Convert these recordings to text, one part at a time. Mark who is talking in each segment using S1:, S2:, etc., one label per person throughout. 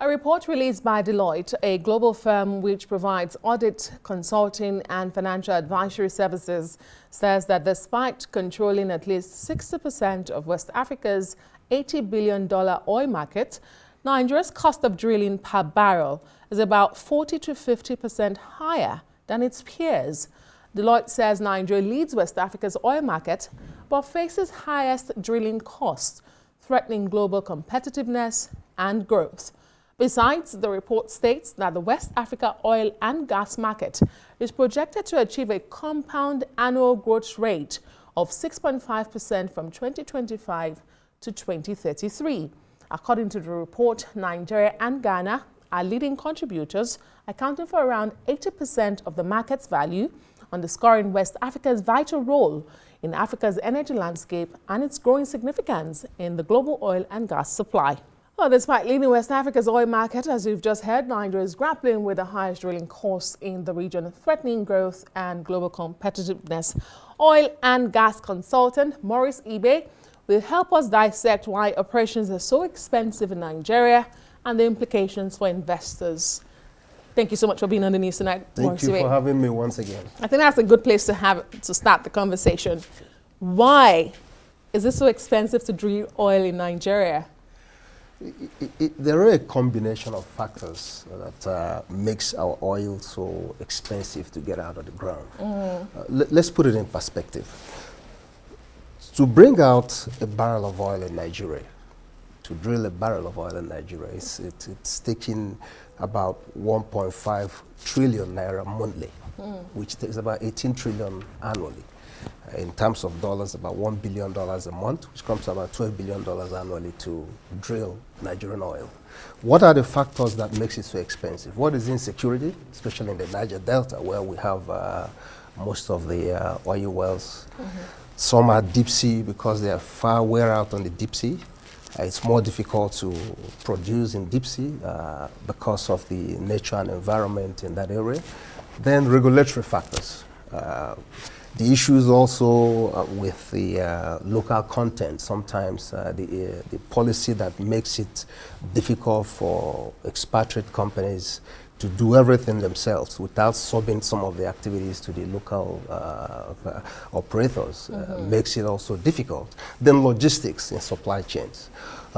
S1: A report released by Deloitte, a global firm which provides audit, consulting and financial advisory services, says that despite controlling at least 60% of West Africa's $80 billion oil market, Nigeria's cost of drilling per barrel is about 40 to 50% higher than its peers. Deloitte says Nigeria leads West Africa's oil market, but faces highest drilling costs, threatening global competitiveness and growth. Besides, the report states that the West Africa oil and gas market is projected to achieve a compound annual growth rate of 6.5% from 2025 to 2033. According to the report, Nigeria and Ghana are leading contributors, accounting for around 80% of the market's value, underscoring West Africa's vital role in Africa's energy landscape and its growing significance in the global oil and gas supply. Well, despite leading West Africa's oil market, as you've just heard, Nigeria is grappling with the highest drilling costs in the region, threatening growth and global competitiveness. Oil and gas consultant Maurice Ibe will help us dissect why operations are so expensive in Nigeria and the implications for investors. Thank you so much for being on the news tonight,
S2: Maurice Ibe. Thank you for having me once again.
S1: I think that's a good place to start the conversation. Why is it so expensive to drill oil in Nigeria?
S2: There are a combination of factors that makes our oil so expensive to get out of the ground. Let's put it in perspective. To bring out a barrel of oil in Nigeria, to drill a barrel of oil in Nigeria, it's taking about 1.5 trillion naira monthly, which takes about 18 trillion annually. In terms of dollars, about $1 billion a month, which comes to about $12 billion annually to drill Nigerian oil. What are the factors that makes it so expensive? What is insecurity, especially in the Niger Delta, where we have most of the oil wells. Some are deep sea because they are far way out on the deep sea. It's more difficult to produce in deep sea because of the nature and environment in that area. Then regulatory factors. The issues also with the local content. Sometimes the policy that makes it difficult for expatriate companies to do everything themselves without subbing some of the activities to the local operators makes it also difficult. Then logistics in supply chains.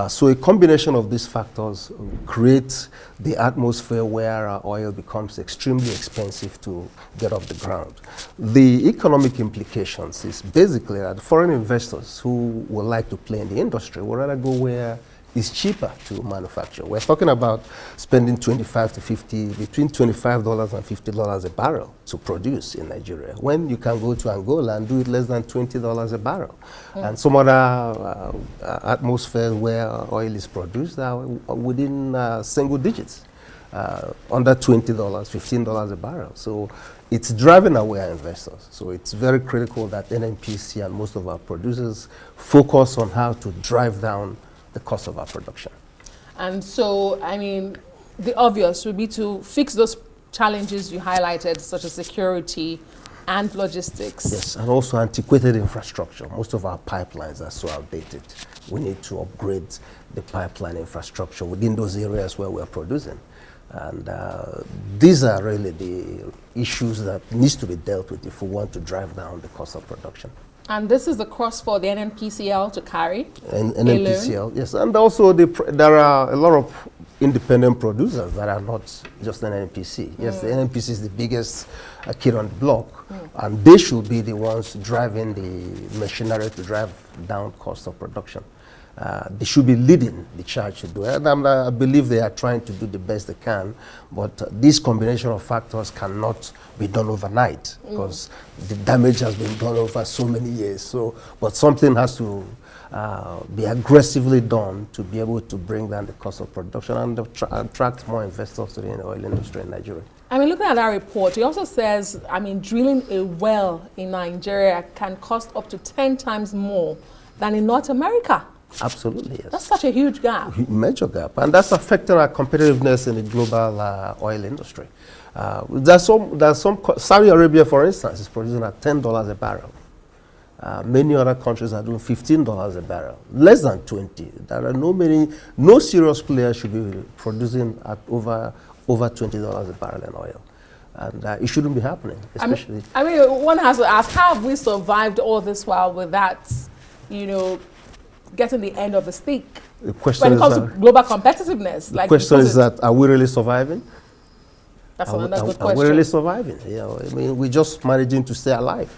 S2: So a combination of these factors creates the atmosphere where our oil becomes extremely expensive to get off the ground. The economic implications is basically that foreign investors who would like to play in the industry would rather go where it's cheaper to manufacture. We're talking about spending between $25 and $50 a barrel to produce in Nigeria, when you can go to Angola and do it less than $20 a barrel. And some other atmospheres where oil is produced are within single digits, under $20, $15 a barrel. So it's driving away our investors. So it's very critical that NNPC and most of our producers focus on how to drive down the cost of our production.
S1: And so, I mean, the obvious would be to fix those challenges you highlighted, such as security and logistics.
S2: Yes, and also antiquated infrastructure. Most of our pipelines are so outdated. We need to upgrade the pipeline infrastructure within those areas where we're producing. And these are really the issues that needs to be dealt with if we want to drive down the cost of production.
S1: And this is the cost for the NNPCL to carry?
S2: NNPCL, yes. And also there are a lot of independent producers that are not just NNPC. Yes, the NNPC is the biggest kid on the block, and they should be the ones driving the machinery to drive down cost of production. They should be leading the charge to do it. And I believe they are trying to do the best they can, but this combination of factors cannot be done overnight because the damage has been done over so many years. So, but something has to be aggressively done to be able to bring down the cost of production and attract more investors to the oil industry in Nigeria.
S1: I mean, looking at that report, it also says, I mean, drilling a well in Nigeria can cost up to 10 times more than in North America.
S2: Absolutely, yes.
S1: That's such a huge gap.
S2: Major gap, and that's affecting our competitiveness in the global oil industry. There's some Saudi Arabia, for instance, is producing at $10 a barrel. Many other countries are doing $15 a barrel, less than 20. There are no serious players should be producing at over $20 a barrel in oil. And it shouldn't be happening, especially.
S1: I mean, one has to ask, how have we survived all this while without, getting the end of the stick?
S2: The question
S1: when it comes to global competitiveness.
S2: The question is that, are we really surviving?
S1: That's another good question.
S2: Are we really surviving? I mean, we're just managing to stay alive.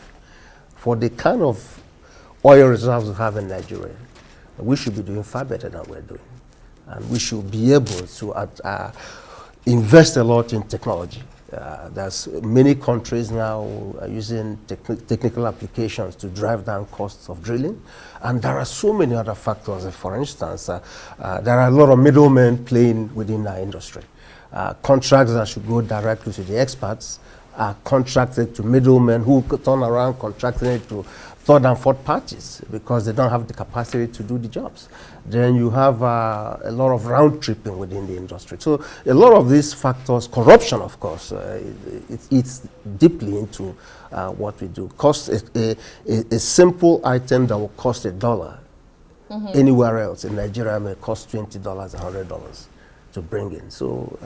S2: For the kind of oil reserves we have in Nigeria, we should be doing far better than we're doing. And we should be able to invest a lot in technology. There's many countries now using technical applications to drive down costs of drilling. And there are so many other factors. For instance, there are a lot of middlemen playing within our industry. Contracts that should go directly to the experts are contracted to middlemen who turn around contracting it to third and fourth parties because they don't have the capacity to do the jobs. Then you have a lot of round tripping within the industry. So a lot of these factors, corruption of course, it eats deeply into what we do. Cost a simple item that will cost $1 anywhere else in Nigeria may cost $20, $100 to bring in. So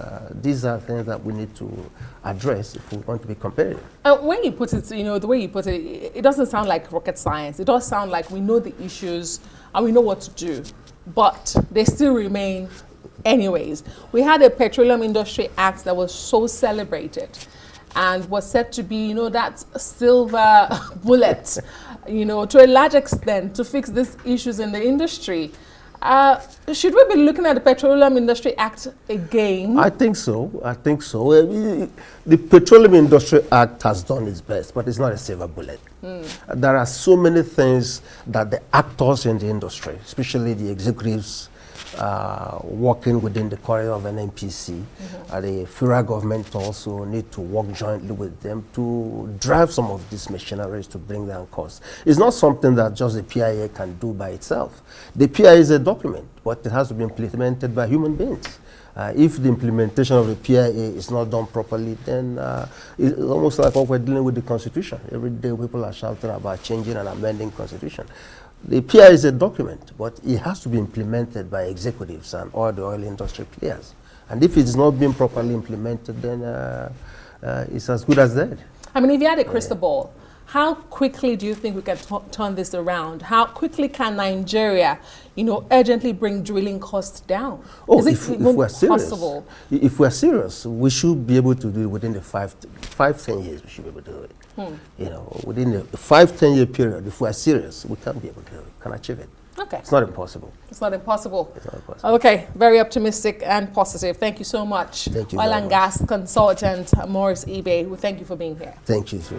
S2: these are things that we need to address if we want to be competitive.
S1: When you put it, the way you put it, it doesn't sound like rocket science. It does sound like we know the issues and we know what to do, but they still remain anyways. We had a Petroleum Industry Act that was so celebrated and was said to be, that silver bullet, to a large extent to fix these issues in the industry. Should we be looking at the Petroleum Industry Act again?
S2: I think so. The Petroleum Industry Act has done its best, but it's not a silver bullet. There are so many things that the actors in the industry, especially the executives working within the corridor of NNPC, the federal government also need to work jointly with them to drive some of these machineries to bring down costs. It's not something that just the PIA can do by itself. The PIA is a document, but it has to be implemented by human beings. If the implementation of the PIA is not done properly, then it's almost like what we're dealing with the Constitution. Every day people are shouting about changing and amending Constitution. The PIA is a document, but it has to be implemented by executives and all the oil industry players. And if it's not being properly implemented, then it's as good as dead.
S1: I mean, if you had a crystal ball, how quickly do you think we can turn this around? How quickly can Nigeria, urgently bring drilling costs down?
S2: Oh, if we're serious, possible? If we're serious, we should be able to do it within the 5-10 years. We should be able to do it. Within the 5-10 year period, if we're serious, we can be able to do it. Can achieve it.
S1: Okay.
S2: It's not impossible.
S1: It's not impossible.
S2: It's not impossible.
S1: Okay, very optimistic and positive. Thank you so much.
S2: Thank you.
S1: Oil and gas consultant Maurice Ibe. We thank you for being here.
S2: Thank you, too.